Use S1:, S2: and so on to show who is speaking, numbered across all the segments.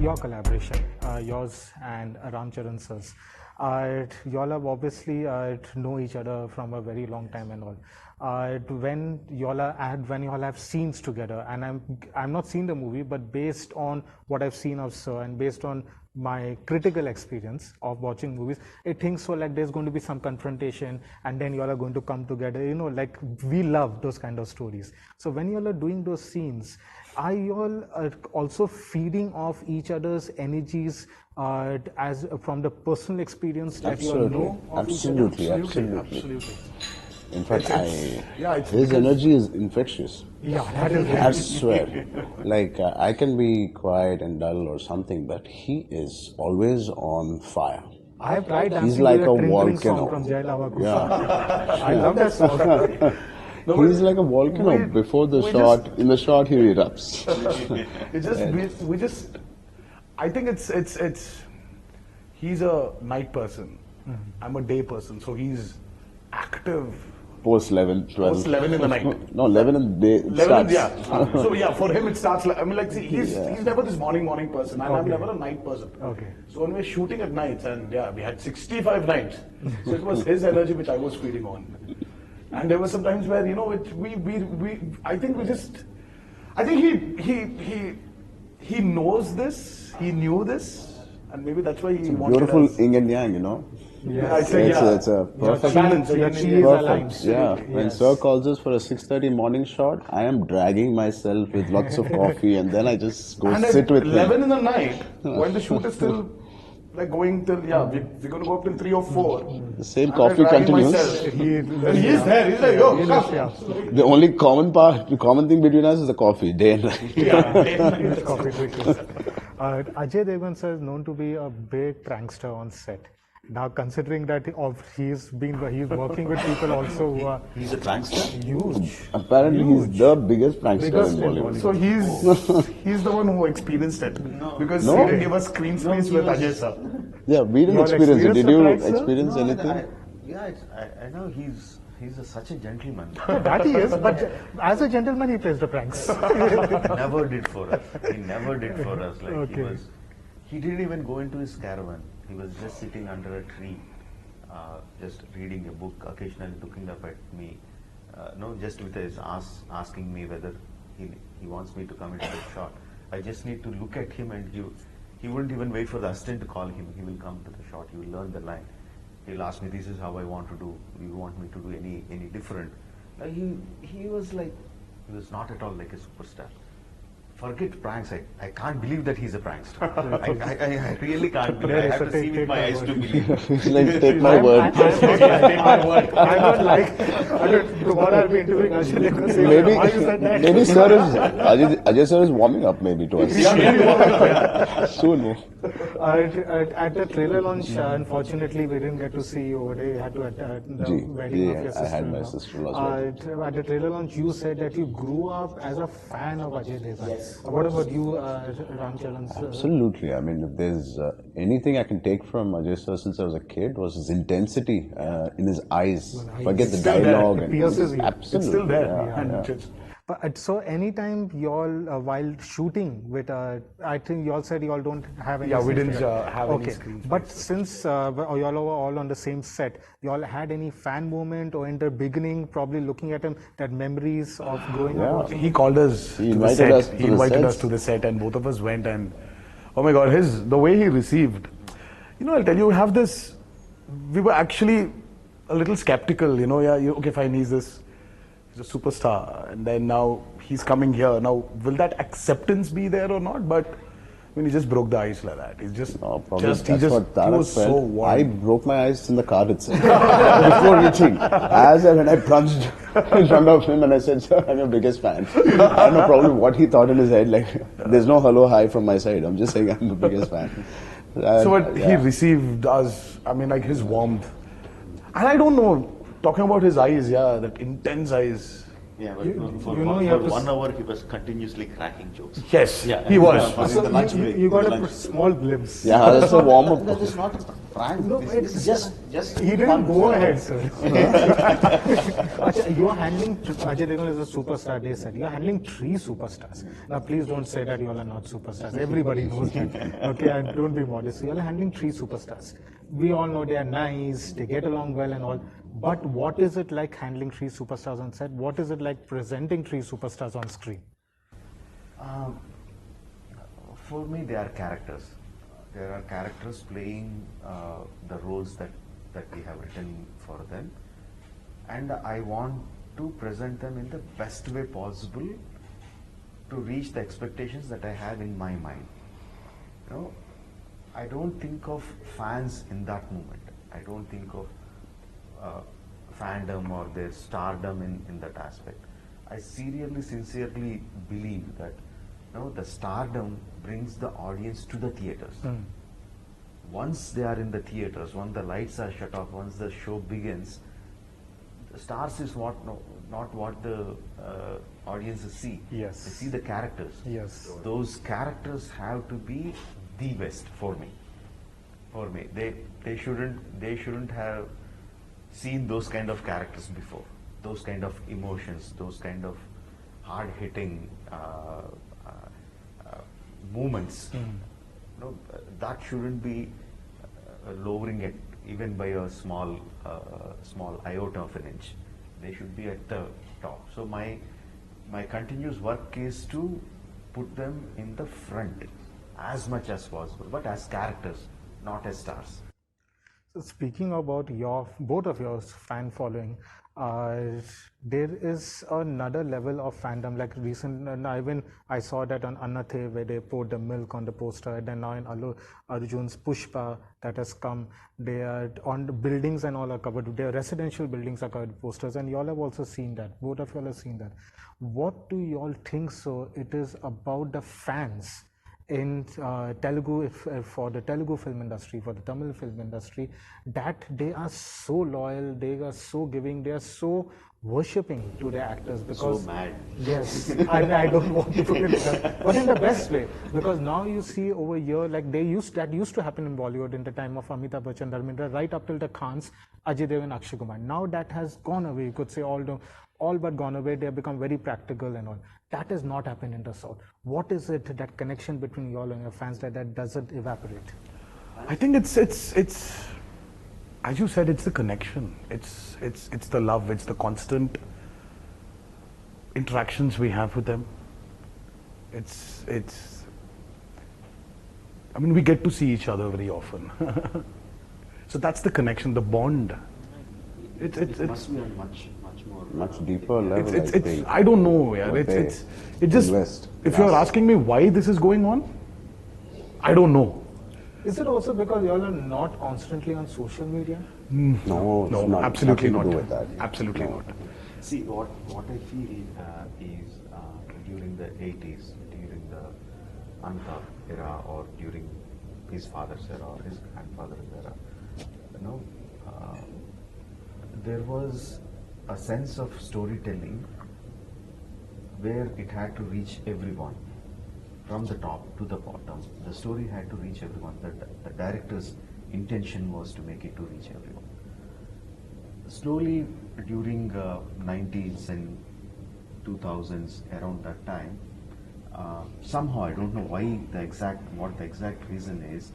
S1: your collaboration, yours and Ramcharan sir's. Y'all have obviously know each other from a very long time and all. When y'all have scenes together, and I'm not seen the movie, but based on what I've seen of sir and based on my critical experience of watching movies, it thinks so like there's going to be some confrontation and then y'all are going to come together, like we love those kind of stories. So when y'all are doing those scenes, are y'all also feeding off each other's energies as from the personal experience that you all know of
S2: Absolutely. In fact, his energy is infectious.
S1: Yeah, that is
S2: I swear. Like, I can be quiet and dull or something, but he is always on fire.
S1: I have tried
S2: He's
S1: dancing
S2: like
S1: with
S2: a
S1: Tring Tring song
S2: volcano.
S1: from Jai Lava Kusa.
S2: Yeah.
S1: I love that song.
S2: He's like a volcano. Before the shot, in the shot, he erupts.
S3: I think it's. He's a night person. I'm a day person, so he's active.
S2: Post 11, 12.
S3: Post 11 in the night.
S2: No, 11 in the day.
S3: 11,
S2: starts.
S3: yeah. So yeah, for him it starts. He's never this morning person, and I'm never a night person.
S1: Okay.
S3: So when we're shooting at nights, and we had 65 nights, so it was his energy which I was feeding on. And there were some times where I think he knows this, he knew this, and maybe that's why he wanted
S2: Beautiful
S3: us.
S2: yin and yang,
S3: Yeah,
S2: It's a perfect.
S1: Balance,
S2: Perfect. Yeah. When
S1: Yes.
S2: Sir calls us for a 6:30 morning shot, I am dragging myself with lots of coffee, and then I just go
S3: And
S2: sit
S3: at
S2: with
S3: 11
S2: him.
S3: in the night, when the shoot is still going till, we're going to go up till 3 or 4.
S2: The same
S3: I'm
S2: coffee
S3: dragging
S2: continues.
S3: myself. And he is there, he's like, yo, come.
S2: The only common thing between us is the coffee, day and night.
S1: It's coffee drinkers. Ajay Devgan sir is known to be a big prankster on set. Now, considering that he's working with people also who are
S4: He's a prankster?
S1: huge.
S2: Apparently, he's the biggest prankster in Bollywood.
S3: So he's the one who experienced it. Because he didn't give us screen space with Ajay sir.
S2: Yeah, we didn't
S1: You all
S2: experience it. Did you
S1: experienced the prank, sir?
S2: experience anything?
S4: I know he's such a gentleman.
S1: That he is, but as a gentleman, he plays the pranks.
S4: Never did for us. He never did for us. Like
S1: Okay.
S4: he didn't even go into his caravan. He was just sitting under a tree, just reading a book, occasionally looking up at me. Just with his asking me whether he wants me to come into the shot. I just need to look at him, and he wouldn't even wait for the assistant to call him. He will come to the shot. He will learn the line. He'll ask me, "This is how I want to do. Do you want me to do any different?" He was not at all like a superstar. Forget pranks. I can't believe that he's a prankster. I really can't believe. I have to see with my eyes to believe.
S2: It's like, take my word.
S3: Take my word.
S1: I don't like. Tomorrow I'll be interviewing Ajay Devgan. Saying, "Why you said that?"
S2: Maybe Ajay sir is warming up maybe to us. Soon.
S1: At the trailer launch, unfortunately, we didn't get to see you over there. You had to attend the wedding of your sister.
S2: I had my sister-in-law's wedding.
S1: At the trailer launch, you said that you grew up as a fan of Ajay Devgan. Yes. What about you, Ramcharan?
S2: Absolutely. I mean, if there's anything I can take from Ajay sir since I was a kid, was his intensity in his eyes. Forget the dialogue.
S1: It pierces you.
S2: Absolutely.
S3: It's still there.
S2: Yeah.
S1: But so anytime y'all while shooting with, I think y'all said y'all don't have any.
S3: Yeah, we
S1: scenes
S3: didn't
S1: together.
S3: have any screens.
S1: But since y'all were all on the same set, y'all had any fan moment or in the beginning, probably looking at him, that memories of growing up?
S3: He called us
S2: He
S3: to the
S2: invited
S3: set.
S2: us to
S3: He
S2: the
S3: invited
S2: sets.
S3: us to the set, and both of us went. And oh my God, the way he received. I'll tell you, we have this. We were actually a little skeptical. Okay, fine, he's a superstar, and then now he's coming here. Now, will that acceptance be there or not? But he just broke the ice like that. He's just,
S2: No, probably
S3: just
S2: that's what
S3: he
S2: Tarak
S3: was
S2: felt.
S3: so warm.
S2: I broke my eyes in the car itself before reaching. When I plunged in front of him and I said, "Sir, I'm your biggest fan." I don't know probably what he thought in his head. Like, there's no hello, hi from my side. I'm just saying I'm the biggest fan.
S3: So what he received us, like his warmth. And I don't know, talking about his eyes, that intense eyes,
S4: Yeah, but
S1: You-
S4: for,
S1: you know
S4: one,
S1: you
S4: for
S1: have to
S4: 1 hour he was continuously cracking jokes.
S3: Yes,
S4: Yeah.
S3: he was.
S4: Yeah,
S1: So
S4: in the lunch
S1: you,
S4: break.
S1: you got
S4: in the
S1: a
S4: lunch
S1: small glimpse.
S2: Yeah, that's a warm up.
S4: That is not a prank.
S1: No,
S4: This is just
S1: He didn't
S4: fun.
S1: go ahead, sir. Acha, you're handling, Ajay Devgan is a superstar, they said. You're handling 3 superstars. Now, please don't say that you all are not superstars. Everybody knows that. Okay, and don't be modest. You're handling 3 superstars. We all know they are nice, they get along well and all. But what is it like handling 3 superstars on set? What is it like presenting 3 superstars on screen?
S4: Um, for me, they are characters. There are characters playing the roles that we have written for them, and I want to present them in the best way possible to reach the expectations that I have in my mind. You know, I don't think of fans in that moment. I don't think of fandom or their stardom in that aspect. I sincerely believe that the stardom brings the audience to the theaters. Once they are in the theaters, once the lights are shut off, once the show begins, the stars is not what the audiences see.
S1: Yes.
S4: They see the characters.
S1: Yes.
S4: Those characters have to be the best for me. For me, they shouldn't have seen those kind of characters before. Those kind of emotions, those kind of hard-hitting movements. That shouldn't be lowering it even by a small iota of an inch. They should be at the top. So my continuous work is to put them in the front as much as possible, but as characters, not as stars.
S1: So speaking about both of your fan following, there is another level of fandom. Like even I saw that on Annathe where they poured the milk on the poster. And then now in Allu Arjun's Pushpa that has come, they are on the buildings and all are covered. Their residential buildings are covered with posters, and y'all have also seen that. Both of y'all have seen that. What do y'all think? So it is about the fans in Telugu, for the Telugu film industry, for the Tamil film industry, that they are so loyal, they are so giving, they are so worshipping to their actors because
S4: So mad.
S1: yes, I don't want to put it like that, but in the best way, because now you see over here, like that used to happen in Bollywood in the time of Amitabh Bachchan, Dharmendra, right up till the Khans, Ajay Devgan, Akshay Kumar. Now that has gone away. You could say all but gone away. They have become very practical and all. That has not happened in the South. What is it, that connection between you all and your fans, that doesn't evaporate?
S3: I think it's as you said, it's the connection. It's the love. It's the constant interactions we have with them. I mean, we get to see each other very often. So that's the connection, the bond.
S4: It must be on much more.
S2: Much deeper level. I think.
S3: I don't know, yeah.
S2: What
S3: It
S2: they
S3: just,
S2: invest.
S3: if you're asking me why this is going on, I don't know.
S1: Is it also because you all are not constantly on social media?
S2: No, it's
S3: No,
S2: not,
S3: absolutely
S2: nothing
S3: not.
S2: to do with that.
S3: Absolutely
S2: No.
S3: not.
S4: See, what I feel is during the 80s, during the Amitabh era, or during his father's era or his grandfather's era, there was a sense of storytelling where it had to reach everyone, from the top to the bottom. The story had to reach everyone. The director's intention was to make it to reach everyone. Slowly, during 90s and 2000s, around that time, somehow, I don't know what the exact reason is,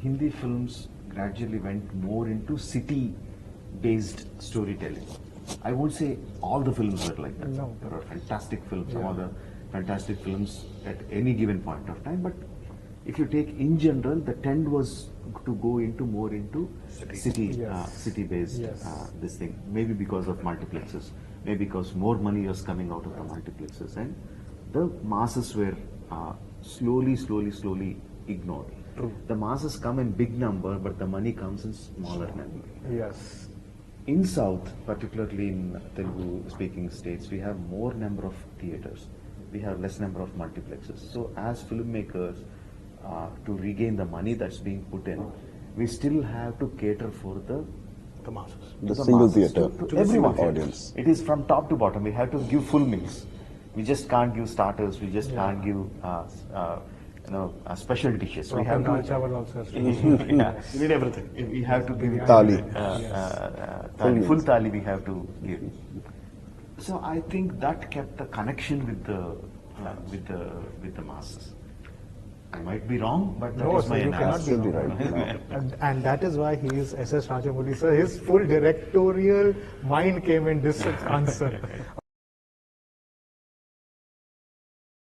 S4: Hindi films gradually went more into city-based storytelling. I won't say all the films were like that.
S1: No.
S4: There are fantastic films, some other fantastic films at any given point of time, but if you take in general, the trend was to go more into
S1: Yes.
S4: city-based
S1: Yes.
S4: this thing. Maybe because of multiplexes, maybe because more money was coming out of the multiplexes, and the masses were slowly ignored.
S1: True.
S4: The masses come in big number, but the money comes in smaller number.
S1: Yes.
S4: In South, particularly in Telugu-speaking states, we have more number of theaters. We have less number of multiplexes. So as filmmakers, to regain the money that's being put in, we still have to cater for the
S3: the masses.
S2: The
S4: to
S2: single
S4: masses,
S2: theatre
S4: to everyone
S2: audience.
S4: It is from top to bottom. We have to give full meals. We just can't give starters. We just can't give special dishes. We have
S1: Dal
S4: to.
S1: chawal also has to
S4: Yeah.
S3: You need everything.
S4: We have to give
S2: Thali.
S4: thali, full thali we have to give. So I think that kept the connection with the masses. I might be wrong, but that
S1: No,
S4: is
S1: sir,
S4: my
S1: you cannot
S4: analysis.
S1: be
S2: Absolutely
S1: wrong.
S2: right.
S1: And that is why he is S.S. Rajamouli, sir. His full directorial mind came in this answer.